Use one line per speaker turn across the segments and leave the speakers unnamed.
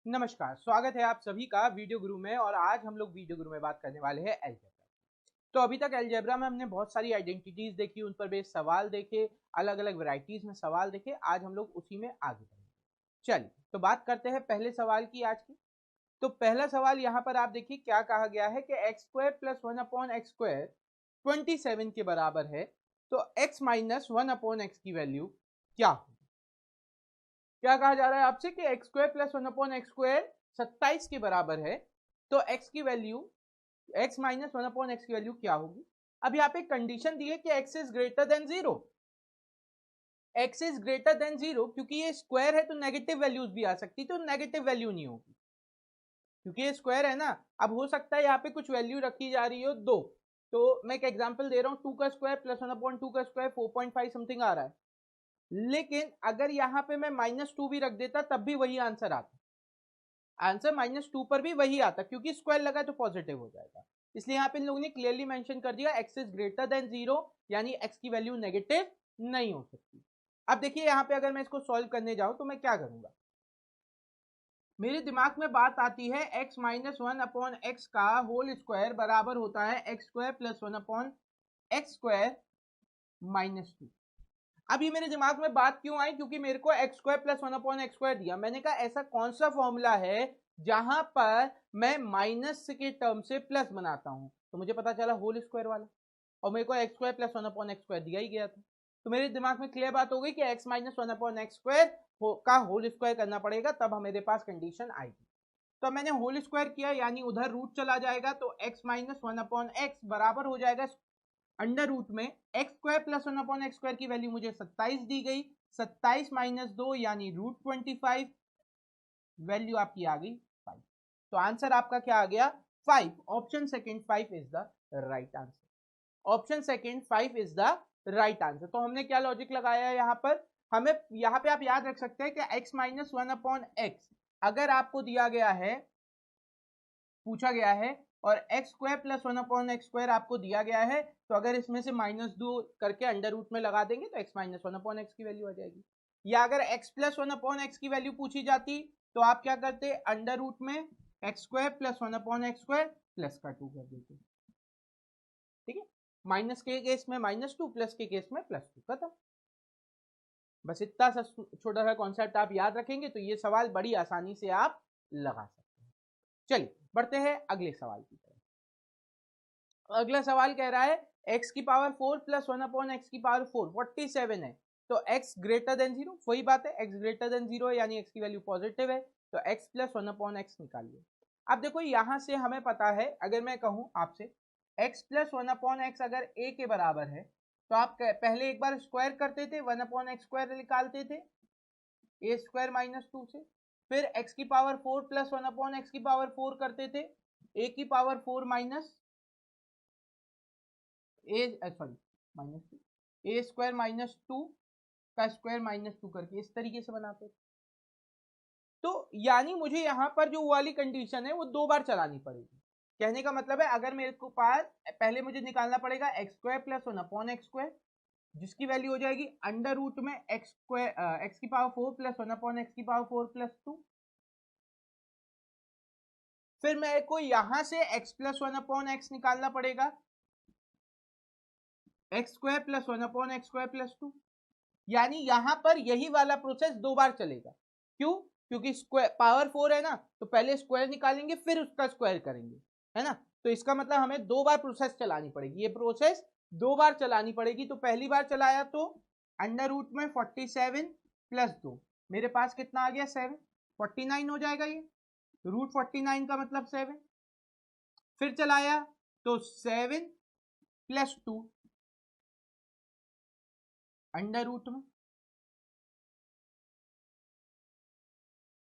नमस्कार, स्वागत है आप सभी का वीडियो गुरु में। और आज हम लोग वीडियो गुरु में बात करने वाले हैं अलजेब्रा। तो अभी तक अलजेब्रा में हमने बहुत सारी आइडेंटिटीज देखी, उन पर बेस्ड सवाल देखे, अलग अलग वैरायटीज में सवाल देखे। आज हम लोग उसी में आगे बढ़ेंगे। चलिए तो बात करते हैं पहले सवाल की आज की। तो पहला सवाल यहाँ पर आप देखिए क्या कहा गया है कि x square plus one upon x square 27 के बराबर है। तो x minus one upon x की वैल्यू क्या होगी? क्या कहा जा रहा है आपसे कि x square plus one upon x square 27 के बराबर है। तो एक्स की value x minus one upon x की वैल्यू क्या होगी? अब यहाँ पे कंडीशन दी है कि x is greater than zero. X is greater than zero क्योंकि ये स्क्वायर है तो नेगेटिव वैल्यूज भी आ सकती, तो नेगेटिव वैल्यू नहीं होगी क्योंकि ये स्क्वायर है ना। अब हो सकता है यहाँ पे कुछ वैल्यू रखी जा रही हो दो। तो मैं एक एग्जांपल दे रहा हूँ, 2 का स्क्वायर प्लस वन अपॉन 2 का स्क्वायर 4.5 समथिंग आ रहा है। लेकिन अगर यहाँ पे मैं -2 भी रख देता तब भी वही आंसर आता। आंसर -2 पर भी वही आता क्योंकि स्क्वायर लगा तो पॉजिटिव हो जाएगा। इसलिए यहाँ पे इन लोगों ने क्लियरली मेंशन कर दिया x is greater than zero, यानी एक्स की वैल्यू नेगेटिव नहीं हो सकती। अब देखिए यहाँ पे अगर मैं इसको सॉल्व करने जाऊं तो मैं क्या करूंगा? मेरे दिमाग में बात आती है x minus one upon x का होल स्क्वायर बराबर होता है x square plus one upon x square -2। अब ये मेरे दिमाग में बात क्यों आई? क्योंकि मेरे को x square plus one upon x square दिया। मैंने कहा ऐसा कौन सा फॉर्मूला है जहां पर मैं माइनस के टर्म से प्लस बनाता हूं? तो मुझे पता चला होल स्क्वायर वाला, और मेरे को x square plus one upon x square दिया ही गया था। तो मेरे दिमाग में क्लियर बात हो गई कि x minus one upon x square का होल स्क्वायर करना पड़ेगा, तब मेरे पास कंडीशन आएगी। तो मैंने होल स्क्वायर किया यानी उधर रूट चला जाएगा, तो x minus one upon x बराबर हो जाएगा अंडर रूट में x square plus one upon x square की वैल्यू मुझे 27 दी गई, 27 -2 यानी √25। वैल्यू आपकी आ गई 5। तो आंसर आपका क्या आ गया? 5। Option second 5 is the right answer. Option second 5 is the right answer. तो हमने क्या लॉजिक लगाया है यहाँ पर? हमें यहाँ पे आप याद रख सकते हैं कि x minus one upon x अगर आपको दिया गया है, पूछा गया है, और x square plus one upon x square आपको दिया गया है, तो अगर इसमें से -2 करके अंडर रूट में लगा देंगे तो x minus one upon x की वैल्यू आ जाएगी। या अगर x plus one upon x की वैल्यू पूछी जाती तो आप क्या करते? अंडर रूट में x square plus one upon x square plus का 2 कर देते। ठीक है, माइनस के केस में -2, प्लस के केस में +2, खत्म। बस इतना सा छोटा सा कॉन्सेप्ट आप याद रखेंगे तो ये सवाल बड़ी आसानी से आप लगा सकते हैं। चलिए बढ़ते हैं अगले सवाल की तरफ। अगला सवाल कह रहा है x की power 4 plus one upon x की पावर 4 47 है। तो x ग्रेटर देन जीरो, वही बात है, x ग्रेटर देन जीरो है यानी x की वैल्यू पॉजिटिव है। तो x plus one upon x निकालिए। अब देखो यहां से हमें पता है, अगर मैं कहूं आपसे x plus one upon x अगर a के बराबर है तो आप पहले एक बार स्क्वायर करते थे, वन अपॉन एक्स स्क्वायर निकालते थे ए स्क्वायर -2 से। फिर x की power 4 plus one upon x की पावर 4 करते थे a की पावर 4 माइनस ए स्क्वायर -2 का स्क्वायर -2 करके इस तरीके से बनाते थे। तो यानी मुझे यहाँ पर जो वाली कंडीशन है वो दो बार चलानी पड़ेगी। कहने का मतलब है अगर मेरे को पास पहले मुझे निकालना पड़ेगा x square plus one upon x square, जिसकी वैल्यू हो जाएगी अंडर रूट में एक्स स्क्वायर एक्स की power 4 plus one upon x की पावर 4 प्लस 2। फिर मेरे को यहां से x plus one upon x निकालना पड़ेगा, x square plus one upon x square plus 2। यानी यहां पर यही वाला प्रोसेस दो बार चलेगा। क्यों? क्योंकि स्क्वायर पावर 4 है ना, तो पहले स्क्वायर निकालेंगे फिर उसका स्क्वायर करेंगे, है ना। तो इसका मतलब हमें दो बार प्रोसेस चलानी पड़ेगी, ये प्रोसेस दो बार चलानी पड़ेगी। तो पहली बार चलाया तो अंडर रूट में 47 प्लस 2, मेरे पास कितना आ गया? 7। 49 हो जाएगा ये, √49 का मतलब 7। फिर चलाया तो 7 प्लस 2 अंडर रूट में।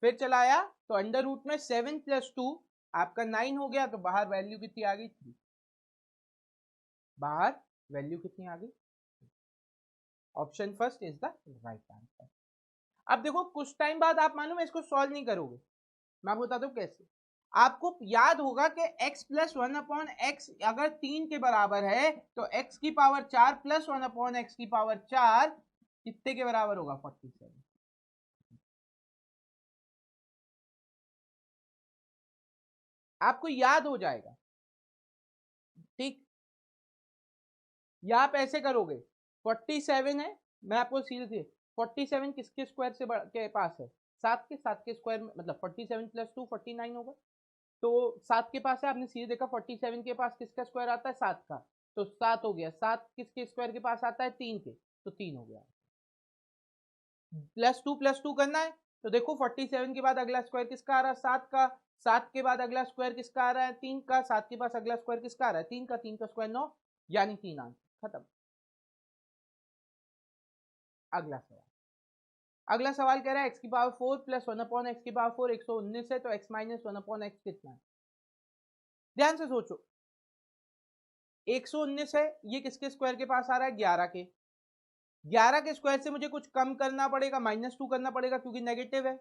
फिर चलाया तो अंडर रूट में 7 प्लस 2 आपका 9 हो गया। तो बाहर वैल्यू कितनी आ गई? 3। बाहर वैल्यू कितनी आ गई? Option first is the right answer. अब देखो कुछ टाइम बाद आप मानो मैं इसको सॉल्व नहीं करोगे, मैं आपको बताता हूँ कैसे। आपको याद होगा कि x plus one upon x अगर 3 के बराबर है तो x की power 4 plus one upon x की पावर 4 कितने के बराबर होगा? 47। आपको याद हो जाएगा, ठीक। या आप ऐसे करोगे, 47 है, मैं आपको सीधे 47 किसके स्क्वायर से के पास है, 7 के स्क्वायर में, मतलब 47 + 2 49 होगा। तो 7 के पास है, आपने सीधे देखा 47 के पास किसका स्क्वायर आता है, 7 का, तो 7 हो गया। 7 किसके स्क्वायर के पास आता है, 3 के, तो 3 हो गया। +2 करना है, तो देखो 47 के बाद अगला स्क्वायर किसका आ रहा है, 7 का। 7 के बाद अगला स्क्वायर किसका आ रहा है, 3 का। 7 के पास अगला स्क्वायर किसका आ रहा है, 3 का। 3 का स्क्वायर 9, यानी 3 आंसर, खत्म। अगला सवाल, अगला सवाल कह रहा है x⁴ + 1/x⁴ 119 है, तो x - 1/x कितना है। ध्यान से सोचो, 119 है, ये किसके स्क्वायर के पास आ रहा है, 11 के। 11 के स्क्वायर से मुझे कुछ कम करना पड़ेगा, -2 करना पड़ेगा क्योंकि नेगेटिव है।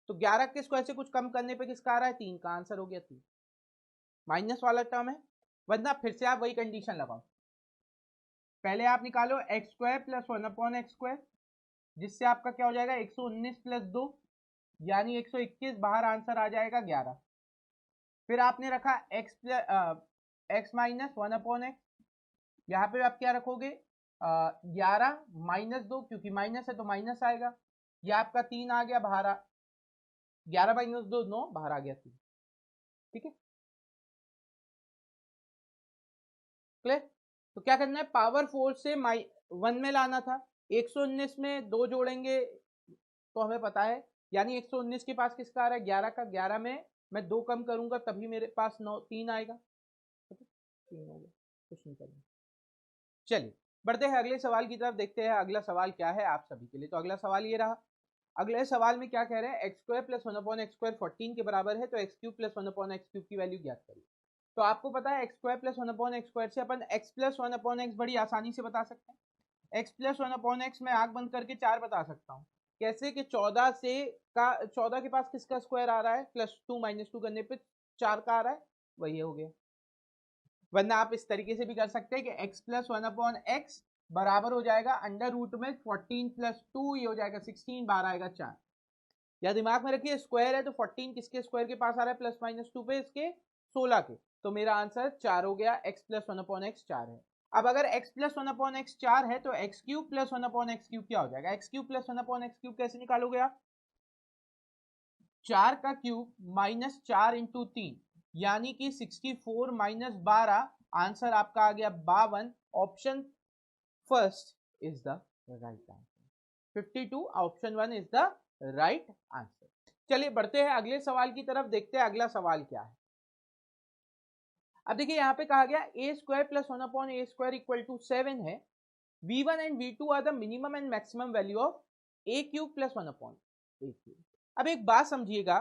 तो 11 के स्क्वायर से कुछ कम करने पे किसका आ रहा है, 3 का। आंसर हो गया 3, माइनस वाला टर्म है। वरना फिर से आप वही कंडीशन लगाओ, पहले आप निकालो x² + 1/x², जिससे आपका क्या हो जाएगा, 119 + 2 यानी 121, बाहर आंसर आ जाएगा 11। फिर आपने रखा x - 1/x, यहाँ पे आप क्या रखोगे, 11 - 2, क्योंकि माइनस है तो माइनस आएगा। ये आपका 3 आ गया बाहर, 11 - 2 9, बाहर आ गया 3, ठीक है, क्लियर। तो क्या करना है, पावर 4 से 1 में लाना था। 119 में 2 जोड़ेंगे तो हमें पता है, यानी 119 के पास किसका आ रहा है, 11 का। 11 में मैं 2 कम करूंगा तभी मेरे पास 9 3 आएगा, ठीक है, 3 हो गया, कुछ नहीं करेंगे। चलिए बढ़ते हैं अगले सवाल की तरफ, देखते हैं अगला सवाल क्या है आप सभी के लिए। तो अगला सवाल ये रहा, अगले सवाल में क्या कह रहे हैं, x² + 1/x² 14 के बराबर है, तो x³ + 1/x³ की वैल्यू ज्ञात करिए। तो आपको पता है x² + 1/x² से अपन x + 1/x बड़ी आसानी से बता सकते हैं। x + 1/x में आंख बंद करके 4 बता सकता हूँ। कैसे कि 14 से का 14 के पास किसका स्क्वायर आ रहा है, +2 - 2 करने पे 4 का आ रहा है, वही हो गया। वरना आप इस तरीके से भी कर सकते हैं कि x + 1/x बराबर हो जाएगा √में 14 + 2, ये हो जाएगा 16, बाहर आएगा 4। या दिमाग में रखिए, स्क्वायर है तो 14 किसके स्क्वायर के पास आ रहा है, +-2 पे इसके 16 के, तो मेरा आंसर 4 हो गया। x + 1/x 4 है। अब अगर x + 1/x 4 है तो x³ + 1/x³ क्या हो जाएगा, x³ + 1/x³ कैसे निकालोगे आप, 4 का क्यूब -4 × 3 यानी कि 64 - 12, आंसर आपका आ गया 52। Option first is the right answer, 52 option 1 is the right answer. चलिए बढ़ते हैं अगले सवाल की तरफ, देखते हैं अगला सवाल क्या है। अब देखिए यहाँ पे कहा गया a² + 1/a² = 7 है। v1 and v2 are the minimum and maximum value of a³ + 1/a³। अब एक बात समझिएगा,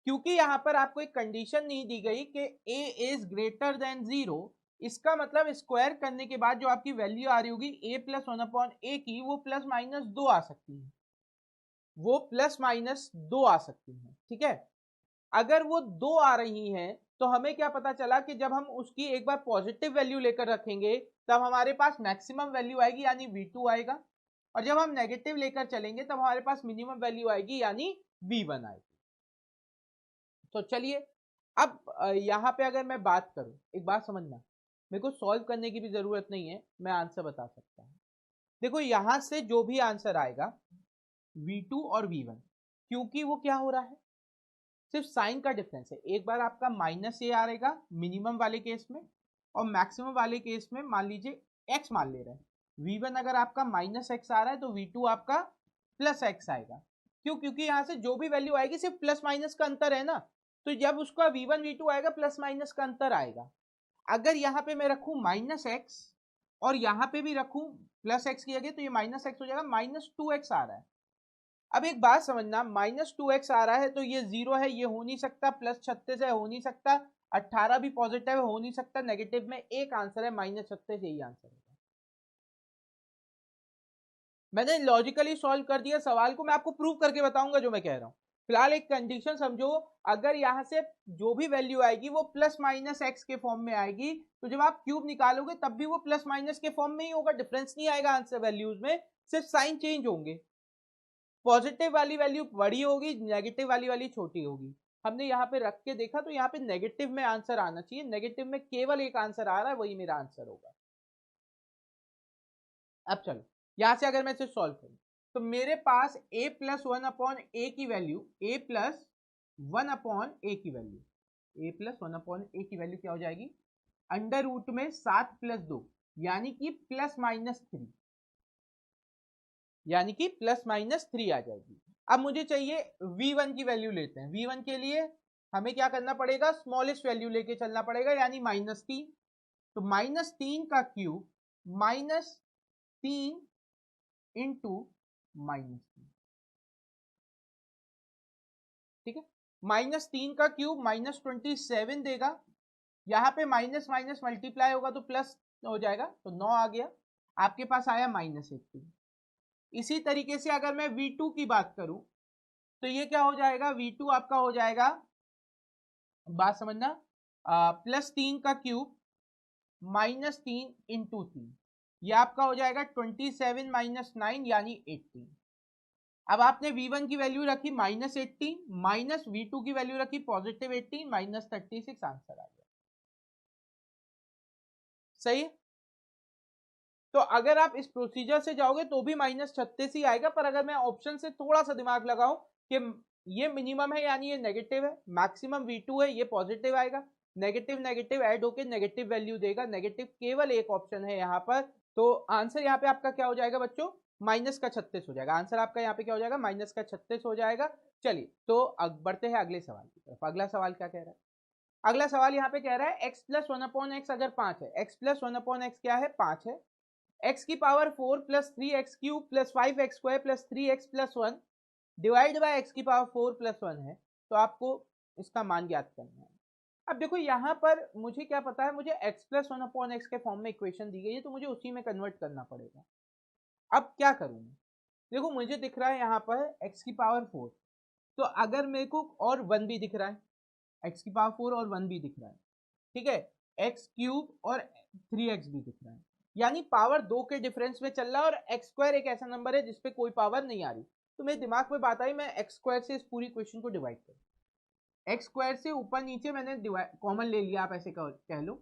क्योंकि यहाँ पर आपको एक कंडीशन नहीं दी गई कि a इज ग्रेटर देन 0, इसका मतलब स्क्वायर करने के बाद जो आपकी वैल्यू आ रही होगी a + 1/a की, वो ±2 आ सकती है, वो ±2 आ सकती है, ठीक है। अगर वो 2 आ रही हैं तो हमें क्या पता चला कि जब हम उसकी एक बार पॉजिटिव वैल्यू लेकर रखेंगे तब हमारे पास मैक्सिमम वैल्यू आएगी, यानी v2 आएगा, और जब हम नेगेटिव लेकर चलेंगे तब हमारे पास मिनिमम वैल्यू आएगी, यानी v1 आएगी। तो चलिए अब यहाँ पे अगर मैं बात करूं, एक बात समझना, मेरे को सॉल्व करने की भी जरूरत नहीं है, मैं आंसर बता सकता हूँ। देखो यहां से जो भी आंसर आएगा v2 और v1, क्योंकि वो क्या हो रहा है, सिर्फ साइन का डिफरेंस है। एक बार आपका -a आएगा मिनिमम वाले केस में, और मैक्सिमम वाले केस में मान लीजिए x मान ले रहे हैं। v1 अगर आपका -x आ रहा है तो v2 आपका +x आएगा। क्यों, क्योंकि यहाँ से जो भी वैल्यू आएगी सिर्फ प्लस माइनस का अंतर है ना, तो जब उसका v1 v2 आएगा प्लस माइनस का अंतर आएगा। अगर यहाँ पे मैं रखूं -x और यहाँ पे भी रखूं +x की जगह, तो ये -x हो जाएगा, -2x आ रहा है। अब एक बात समझना, -2x आ रहा है तो ये 0 है, ये हो नहीं सकता, +36 है, हो नहीं सकता, 18 भी पॉजिटिव है, हो नहीं सकता, नेगेटिव में एक आंसर है, -36, यही आंसर है। मैंने लॉजिकली सॉल्व कर दिया सवाल को, मैं आपको प्रूव करके बताऊंगा जो मैं कह रहा हूं। फिलहाल एक कंडीशन समझो, अगर यहां से जो भी वैल्यू आएगी वो +-x के फॉर्म में आएगी, तो जब आप क्यूब निकालोगे तब भी वो +- के फॉर्म में ही होगा, डिफरेंस नहीं आएगा आंसर वैल्यूज में, सिर्फ साइन चेंज होंगे। पॉजिटिव वाली वैल्यू बड़ी होगी, नेगेटिव वाली छोटी होगी। हमने यहाँ पे रख के देखा तो यहाँ पे नेगेटिव में आंसर आना चाहिए, नेगेटिव में केवल एक आंसर आ रहा है, वही मेरा आंसर होगा। अब चलो यहां से अगर मैं इसे सॉल्व करूं तो मेरे पास a plus one upon A की value, a plus one upon A की value, a plus one upon A की वैल्यू क्या हो जाएगी, अंडर रूट में 7 प्लस 2 यानी कि प्लस माइनस 3, यानी कि प्लस माइनस 3 आ जाएगी। अब मुझे चाहिए v1 की वैल्यू लेते हैं। v1 के लिए हमें क्या करना पड़ेगा, स्मॉलेस्ट वैल्यू लेके चलना पड़ेगा, यानी -3। तो -3 का क्यूब -3 इंटू -3, ठीक है। -3 का क्यूब -27 देगा, यहाँ पे माइनस माइनस मल्टीप्लाई होगा तो प्लस हो जाएगा, तो 9 आ गया, आपके पास आया -18। इसी तरीके से अगर मैं v2 की बात करूं तो ये क्या हो जाएगा, v2 आपका हो जाएगा, बात समझना, +3 का क्यूब -3 इंटू 3, ये आपका हो जाएगा 27 माइनस 9 यानी 18। अब आपने v1 की वैल्यू रखी -18 माइनस v2 की वैल्यू रखी +18 -36, आंसर आ गया। सही है। तो अगर आप इस प्रोसीजर से जाओगे तो भी -36 ही आएगा, पर अगर मैं ऑप्शन से थोड़ा सा दिमाग लगाऊं कि ये मिनिमम है यानी ये नेगेटिव है, मैक्सिमम v2 है ये पॉजिटिव आएगा, नेगेटिव नेगेटिव ऐड होकर नेगेटिव वैल्यू देगा, नेगेटिव केवल एक ऑप्शन है यहाँ पर, तो आंसर यहाँ पे आपका क्या हो जाएगा बच्चों, -36 हो जाएगा। आंसर आपका यहाँ पे क्या हो जाएगा, -36 हो जाएगा। चलिए तो अब बढ़ते हैं अगले सवाल की तरफ। अगला सवाल क्या कह रहा है, अगला सवाल यहाँ पे कह रहा है x plus one upon x अगर 5 है, x plus one upon x क्या है, 5 है, x की power 4 plus 3x cube plus 5x square plus 3x plus 1 divide by x की पावर 4 प्लस 1 है, तो आपको इसका मान ज्ञात करना है। अब देखो यहाँ पर मुझे क्या पता है, मुझे x plus one upon x के फॉर्म में इक्वेशन दी गई है, तो मुझे उसी में कन्वर्ट करना पड़ेगा। अब क्या करूँ, देखो मुझे दिख रहा है यहाँ पर x की पावर 4, तो अगर मेरे को और 1 भी दिख रहा है, x की पावर 4 और 1 भी दिख रहा है, ठीक है, एक्स क्यूब और 3x भी दिख रहा है, यानी पावर 2 के डिफरेंस में चल रहा है, और एक्स स्क्वायर एक ऐसा नंबर है जिसपे कोई पावर नहीं आ रही, तो मेरे दिमाग में बात आई मैं एक्स स्क्वायर से इस पूरी क्वेश्चन को डिवाइड करूं। एक्स स्क्वायर से ऊपर नीचे मैंने कॉमन ले लिया, आप ऐसे कह लो,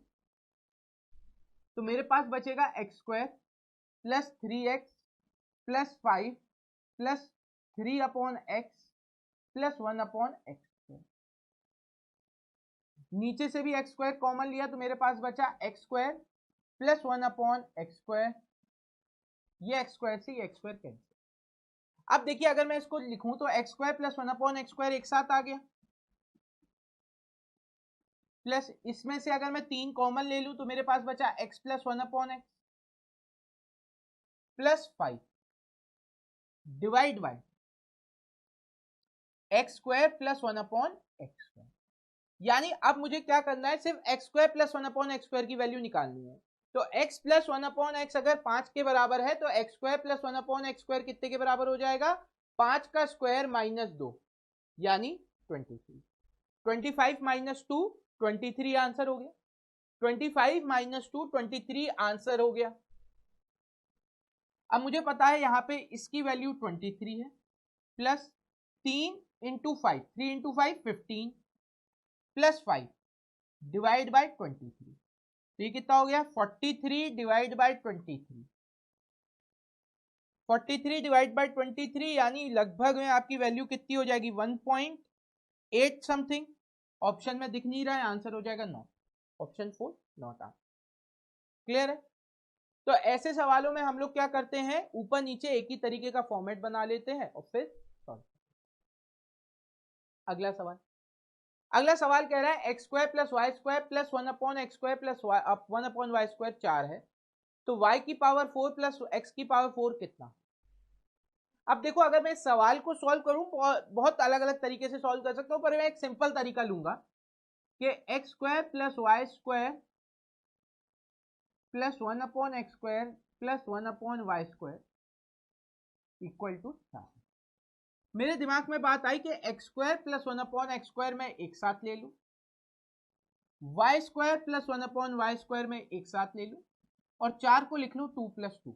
तो मेरे पास बचेगा x square plus 3x plus 5 plus 3 upon x plus 1 upon x. नीचे से भी एक्स स्क्वायर कॉमन लिया तो मेरे पास बचा x square plus 1 upon x square, ये एक्स स्क्वायर से ये एक्स स्क्वायर कैंसिल। अब देखिए अगर मैं इसको लिखूं तो x square plus 1 upon x square एक साथ आ गया, प्लस इसमें से अगर मैं 3 कॉमन ले लूं तो मेरे पास बचा x plus 1 upon x plus 5 divide by x square plus 1 upon x square. यानी अब मुझे क्या करना है, सिर्फ x square plus 1 upon x square की वैल्यू निकालनी है। तो x प्लस 1 अपॉन एक्स अगर 5 के बराबर है तो x square plus 1 upon x square कितने के बराबर हो जाएगा, 5 का स्क्वायर माइनस 2 यानी 23। 25 माइनस 2 23 आंसर हो गया, 25 माइनस 2 23 आंसर हो गया। अब मुझे पता है यहाँ पे इसकी वैल्यू 23 है, plus 3 into 5, 3 into 5 15 plus 5 divide by 23, तो ये कितना हो गया 43 डिवाइड बाई 23, 43 डिवाइड बाई 23 यानी लगभग में आपकी वैल्यू कितनी हो जाएगी 1.8 समथिंग। ऑप्शन में दिख नहीं रहा है, आंसर हो जाएगा not, option 4 not answer. Clear है। तो ऐसे सवालों में हम लोग क्या करते हैं, ऊपर नीचे एक ही तरीके का फॉर्मेट बना लेते हैं और फिर सॉल्व। अगला सवाल, अगला सवाल कह रहा है x square plus y square plus 1 upon x square plus 1 upon y square 4 है, तो y की पावर 4 प्लस एक्स की पावर 4 कितना। अब देखो अगर मैं इस सवाल को सॉल्व करूं, बहुत अलग अलग तरीके से सॉल्व कर सकता हूं, पर मैं एक सिंपल तरीका लूंगा कि x square plus y square plus 1 upon x square plus 1 upon y square equal to 4। मेरे दिमाग में बात आई कि x square plus 1 upon x square में एक साथ ले लूं, y square plus 1 upon y square में एक साथ ले लूं, और 4 को लिख लूं 2 प्लस 2।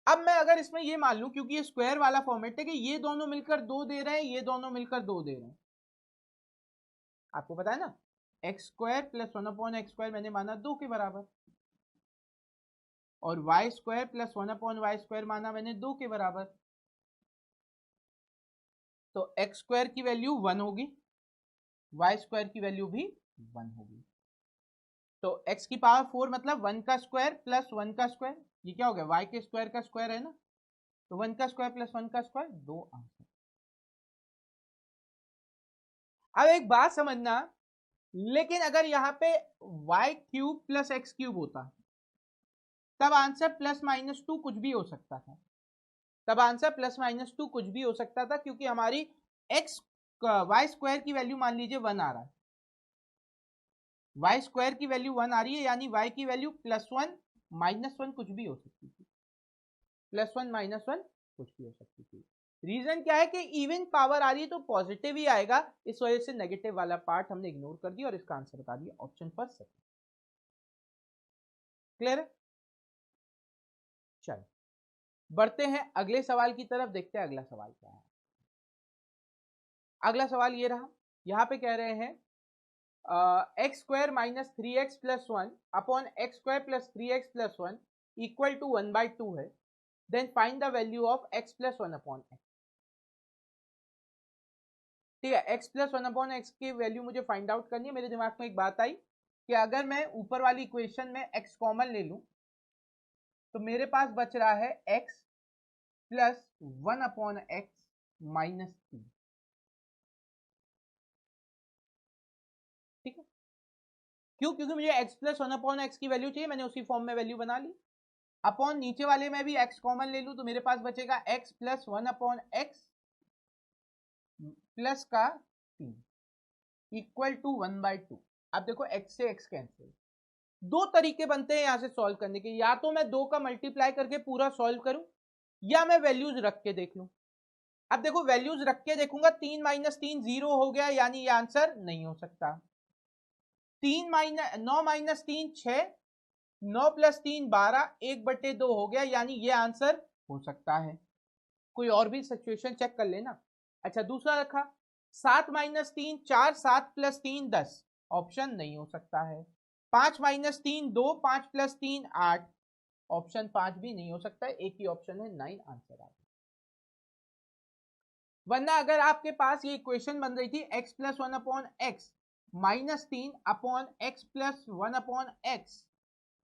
अब मैं अगर इसमें ये मान लूं, क्योंकि ये स्क्वायर वाला फॉर्मेट है कि ये दोनों मिलकर 2 दे रहे हैं, ये दोनों मिलकर 2 दे रहे हैं, आपको पता है ना, एक्स स्क्वायर प्लस 1/x² मैंने माना 2 के बराबर, और वाई स्क्वायर प्लस 1/y² माना मैंने 2 के बराबर। तो एक्स स्क्वायर की वैल्यू 1 होगी, वाई स्क्वायर की वैल्यू भी 1 होगी। तो x की पावर 4 मतलब 1 का स्क्वायर प्लस 1 का स्क्वायर, ये क्या हो गया, y के स्क्वायर का स्क्वायर है ना, तो 1 का स्क्वायर प्लस 1 का स्क्वायर 2 आंसर। अब एक बात समझना, लेकिन अगर यहाँ पे y³ प्लस x³ होता तब आंसर +-2 कुछ भी हो सकता था, तब आंसर +-2 कुछ भी हो सकता था, क्योंकि हमारी y स्क्वायर की वैल्यू मान लीजिए 1 आ रहा है, y स्क्वायर की वैल्यू 1 आ रही है, यानी y की वैल्यू +1 -1 कुछ भी हो सकती थी, +1 -1 कुछ भी हो सकती थी। रीजन क्या है कि इवन पावर आ रही है तो पॉजिटिव ही आएगा, इस वजह से नेगेटिव वाला पार्ट हमने इग्नोर कर दिया और इसका आंसर बता दिया ऑप्शन फर्स्ट सेकंड। क्लियर है? चलो बढ़ते हैं अगले सवाल की तरफ, देखते हैं अगला सवाल क्या है। अगला सवाल ये रहा, यहां पे कह रहे हैं x² - 3x + 1 upon x² + 3x + 1 equal to 1/2 है, then find the value of x + 1/x। ठीक है, x + 1/x की वैल्यू मुझे फाइंड आउट करनी है। मेरे दिमाग में एक बात आई कि अगर मैं ऊपर वाली इक्वेशन में x कॉमन ले लूं तो मेरे पास बच रहा है x + 1/x - 3। ठीक है, क्यों? क्योंकि मुझे x + 1/x की वैल्यू चाहिए, मैंने उसी फॉर्म में वैल्यू बना ली। अपॉन नीचे वाले में भी x कॉमन ले लूं तो मेरे पास बचेगा x + 1/x प्लस का 3 इक्वल टू 1/2। अब देखो x से x कैंसिल, दो तरीके बनते हैं यहां से सॉल्व करने के, या तो मैं 2 का मल्टीप्लाई करके पूरा सॉल्व करूं, या मैं वैल्यूज रख के देख लूं। अब देखो वैल्यूज रख के देखूंगा, 3 - 3 0 हो गया, यानी ये आंसर नहीं हो सकता। 9 - 3 6, 9 + 3 12, 1/2 हो गया, यानी ये आंसर हो सकता है। कोई और भी सिचुएशन चेक कर लेना। अच्छा दूसरा रखा, 7 - 3 4, 7 + 3 10, ऑप्शन नहीं हो सकता है। 5 - 3 2, 5 + 3 8, ऑप्शन 5 भी नहीं हो सकता है, एक ही ऑप्शन है 9 आंसर आ गया। वरना अगर आपके पास ये इक्वेशन बन रही थी x + 1/x -3 upon x + 1/x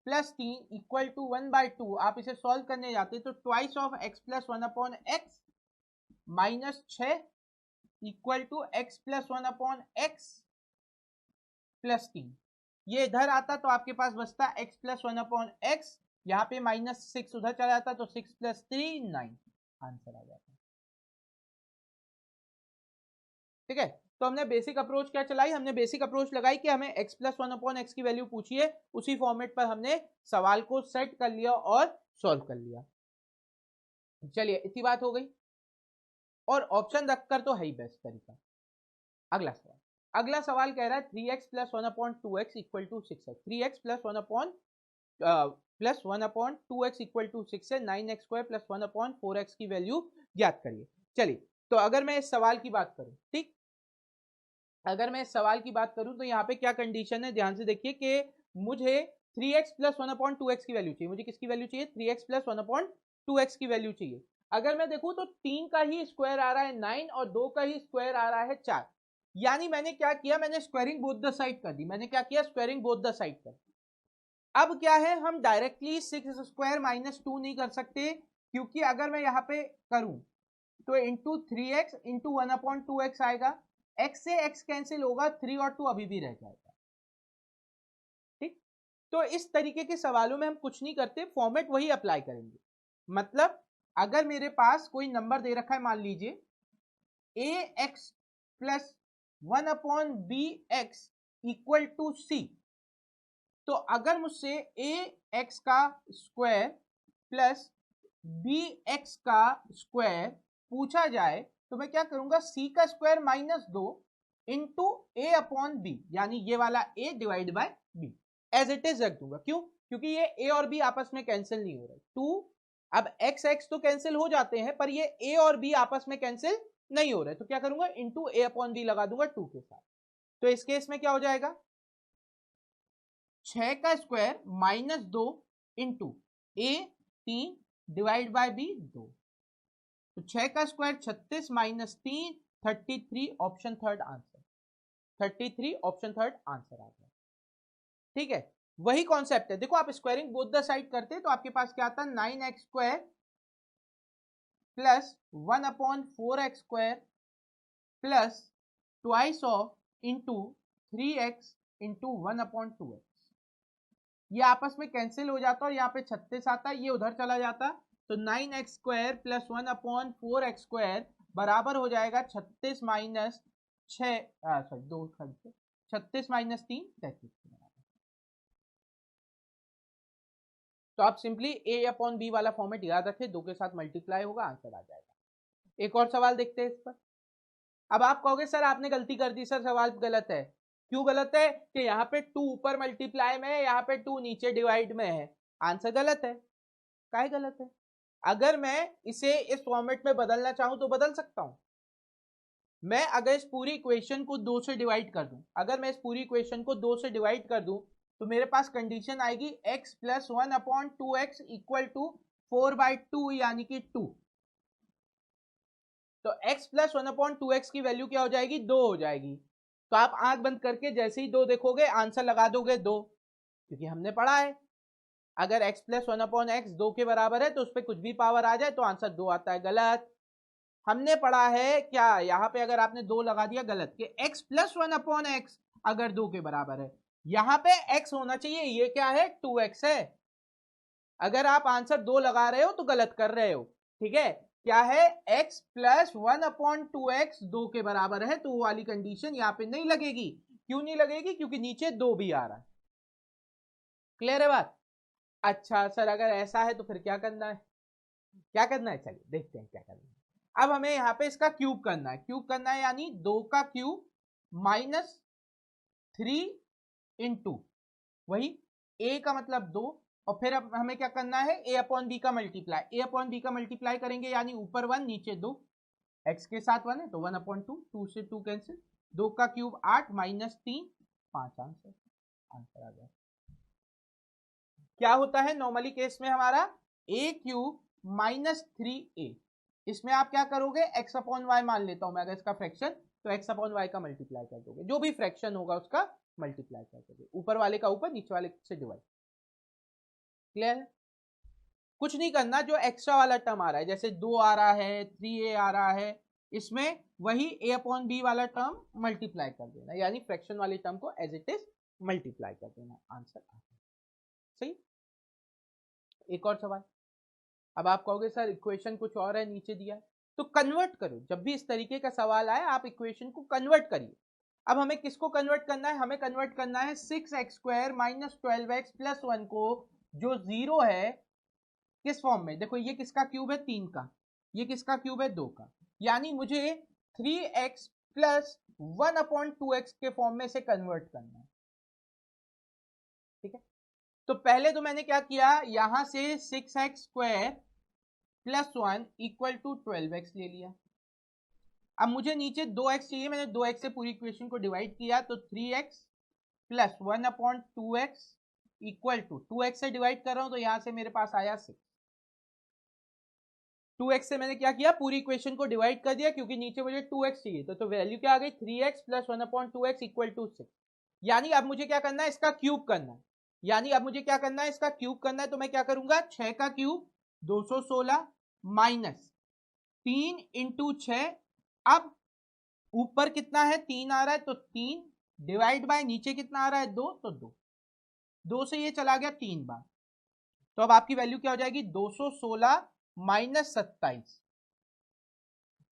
plus 3 equal to 1/2, आप इसे सॉल्व करने जाते तो twice of x + 1/x -6 equal to x + 1/x +3, ये इधर आता तो आपके पास बचता x + 1/x, यहाँ पे -6 उधर चला जाता तो 6 + 3 9, आंसर आ जाता। ठीक है, तो हमने बेसिक अप्रोच क्या चलाई, हमने बेसिक अप्रोच लगाई कि हमें x + 1/x की वैल्यू पूछिए, उसी फॉर्मेट पर हमने सवाल को सेट कर लिया और सॉल्व कर लिया। चलिए इतनी बात हो गई, और ऑप्शन रखकर तो है ही बेस्ट तरीका। अगला सवाल, अगला सवाल कह रहा है 3x + 1/2x इक्वल टू 6 है, 3x + 1/2x इक्वल टू 6 है, 9x² + 1/4x की वैल्यू ज्ञात करिए। चलिए, तो अगर मैं इस सवाल की बात करूं, ठीक, अगर मैं इस सवाल की बात करूं तो यहाँ पे क्या कंडीशन है, ध्यान से देखिए कि मुझे 3x + 1/2x की वैल्यू चाहिए। मुझे किसकी वैल्यू चाहिए? 3x + 1/2x की वैल्यू चाहिए। अगर मैं देखूं तो 3 का ही स्क्वायर आ रहा है 9 और 2 का ही स्क्वायर आ रहा है 4, यानी मैंने क्या किया, मैंने स्क्वायरिंग बोथ द साइड कर दी। मैंने क्या किया? स्क्वायरिंग बोथ द साइड कर। अब क्या है, हम डायरेक्टली 6² - 2 नहीं कर सकते, क्योंकि अगर मैं यहाँ पे करूं तो इंटू 3x इंटू 1/2x आएगा, x से x कैंसिल होगा, 3 और 2 अभी भी रह जाएगा। ठीक, तो इस तरीके के सवालों में हम कुछ नहीं करते, फॉर्मेट वही अप्लाई करेंगे। मतलब अगर मेरे पास कोई नंबर दे रखा है, मान लीजिए ax + 1/bx equal to c, तो अगर मुझसे ax का स्क्वायर प्लस bx का स्क्वायर पूछा जाए तो मैं क्या करूंगा, c का स्क्वायर -2 इंटू a/b, यानी ये वाला a divide by b as it is रख दूंगा। क्यों? क्योंकि ये a और b आपस में कैंसिल नहीं हो रहे, 2 अब एक्स एक्स तो कैंसिल हो जाते हैं, पर ये ए और बी आपस में कैंसिल नहीं हो रहे, तो क्या करूंगा, इंटू ए अपॉन बी लगा दूंगा 2 के साथ। तो इस केस में क्या हो जाएगा, 6 का square minus 2 into A 3 divide by B 2। तो 6 का square 36 minus 3 33, option third answer, 33 option third answer आ गया। ठीक है, वही कॉन्सेप्ट है। देखो आप स्क्वायरिंग बोथ द साइड करते तो आपके पास क्या आता, 9x square plus 1 upon 4x square plus twice of into 3x into 1 upon 2x। ये आपस में कैंसिल हो जाता और यहाँ पे 36 आता, ये उधर चला जाता, तो 9x square plus 1 upon 4x square बराबर हो जाएगा 36 माइनस 6 सॉरी 2 36 माइनस 3 33। तो आप सिंपली ए अपॉन बी वाला फॉर्मेट याद रखें, 2 के साथ मल्टीप्लाई होगा, आंसर आ जाएगा। एक और सवाल देखते हैं इस पर। अब आप कहोगे सर आपने गलती कर दी, सर सवाल गलत है। क्यों गलत है, कि यहाँ पे 2 ऊपर मल्टीप्लाई में है, यहाँ पे 2 नीचे डिवाइड में है, आंसर गलत है। काहे गलत है, अगर मैं इसे इस फॉर्मेट में बदलना चाहूं तो बदल सकता हूं। मैं अगर इस पूरी इक्वेशन को 2 से डिवाइड कर दूं, अगर मैं इस पूरी इक्वेशन को 2 से डिवाइड कर दूं, तो मेरे पास कंडीशन आएगी x plus 1 upon 2x equal to 4/2 यानी कि 2। तो x प्लस 1 अपॉन 2x की वैल्यू क्या हो जाएगी, 2 हो जाएगी। तो आप आंख बंद करके जैसे ही 2 देखोगे आंसर लगा दोगे 2, क्योंकि हमने पढ़ा है अगर x प्लस 1 अपॉन एक्स 2 के बराबर है तो उस पर कुछ भी पावर आ जाए तो आंसर 2 आता है। गलत, हमने पढ़ा है क्या, यहाँ पे अगर आपने 2 लगा दिया गलत, कि x प्लस 1 अपॉन एक्स अगर 2 के बराबर है, यहाँ पे x होना चाहिए, ये क्या है 2x है। अगर आप आंसर 2 लगा रहे हो तो गलत कर रहे हो। ठीक है, क्या है, x प्लस 1 अपॉन 2x 2 के बराबर है, तो वो वाली कंडीशन यहाँ पे नहीं लगेगी। क्यों नहीं लगेगी, क्योंकि नीचे 2 भी आ रहा है। क्लियर है बात। अच्छा सर अगर ऐसा है तो फिर क्या करना है, क्या करना है, चलिए देखते हैं क्या करना है। अब हमें यहाँ पे इसका क्यूब करना है, क्यूब करना है यानी 2 का क्यूब माइनस 3 इंटू वही a का मतलब 2, और फिर अब हमें क्या करना है, a अपॉन बी का मल्टीप्लाई, a अपॉन बी का मल्टीप्लाई करेंगे यानी ऊपर 1 नीचे 2, x के साथ 1 है तो 1 अपॉन 2, 2 से 2 कैंसिल, 2 का क्यूब 8 माइनस 3 5, आंसर आंसर आ गया। क्या होता है नॉर्मली केस में हमारा a क्यूब माइनस 3a, इसमें आप क्या करोगे, x अपॉन वाई मान लेता हूं मैं, अगर इसका फ्रैक्शन तो x अपॉन वाई का मल्टीप्लाई कर दोगे, जो भी फ्रैक्शन होगा उसका मल्टीप्लाई कर दोगे, ऊपर वाले का ऊपर नीचे वाले से डिवाइड। क्लियर है, कुछ नहीं करना, जो एक्स्ट्रा वाला टर्म आ रहा है जैसे 2 आ रहा है 3a आ रहा है, इसमें वही a अपॉन बी वाला टर्म मल्टीप्लाई कर देना, यानी फ्रैक्शन वाले टर्म को एज इट इज मल्टीप्लाई कर देना, आंसर आ गया। सही। एक और सवाल। अब आप कहोगे सर इक्वेशन कुछ और है नीचे दिया है, तो कन्वर्ट करो, जब भी इस तरीके का सवाल आए आप इक्वेशन को कन्वर्ट करिए। अब हमें किसको कन्वर्ट करना है, हमें कन्वर्ट करना है 6x square minus 12x plus 1 को, जो 0 है, किस फॉर्म में, देखो ये किसका क्यूब है 3 का, ये किसका क्यूब है 2 का, यानी मुझे 3x प्लस 1 अपॉन 2x के फॉर्म में से कन्वर्ट करना है। ठीक है, तो पहले तो मैंने क्या किया, यहां से 6x square plus 1 equal to 12x ले लिया। अब मुझे नीचे 2x चाहिए, मैंने 2x से पूरी इक्वेशन को डिवाइड किया, तो 3x plus 1 upon 2x equal to 2x से डिवाइड कर रहा हूं तो यहां से मेरे पास आया 6। 2x से मैंने क्या किया, पूरी इक्वेशन को डिवाइड कर दिया, क्योंकि नीचे मुझे 2x चाहिए, तो वैल्यू क्या आ गई, 3x plus 1 upon 2x equal to 6। यानी अब मुझे क्या करना है, इसका क्यूब करना है, यानी अब मुझे क्या करना है, इसका क्यूब करना है, तो मैं क्या करूंगा, 6 का क्यूब 216 माइनस 3 इंटू 6, अब ऊपर कितना है 3 आ रहा है तो 3 डिवाइड बाय नीचे कितना आ रहा है 2, तो 2 से ये चला गया 3 बार, तो अब आपकी वैल्यू क्या हो जाएगी, 216 माइनस 27,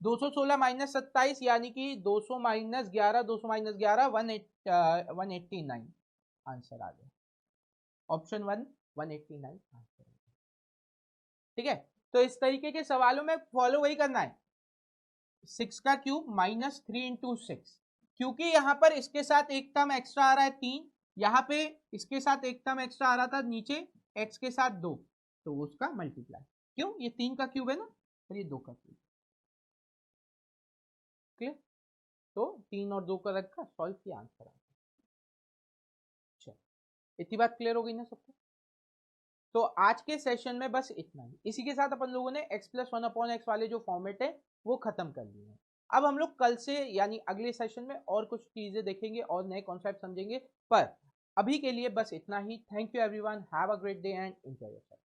216 माइनस 27 यानी कि 200 माइनस 11, 200 माइनस 11 189, आंसर आ गया, ऑप्शन 1 189 आंसर। ठीक है, तो इस तरीके के सवालों में फॉलो वही करना है, 6 का क्यूब माइनस 3 इंटू 6, क्योंकि यहां पर इसके साथ एक टर्म एक्स्ट्रा आ रहा है 3, यहाँ पे इसके साथ एक टर्म एक्स्ट्रा आ रहा था नीचे x के साथ 2, तो उसका मल्टीप्लाई, क्यों, ये 3 का क्यूब है ना और ये 2 का क्यूब। क्लियर? तो 3 और 2 का रखा, सॉल्व किया, आंसर आ गया। चलो, इतनी बात क्लियर हो गई ना सबको? तो आज के सेशन में बस इतना ही। इसी के साथ अपन लोगों ने x+1/x वाले जो फॉर्मेट है वो खत्म कर लिए हैं। अब हम लोग कल से यानी अगले सेशन में और कुछ चीजें देखेंगे और नए कॉन्सेप्ट समझेंगे। पर अभी के लिए बस इतना ही। Thank you everyone, have a great day and enjoy your self.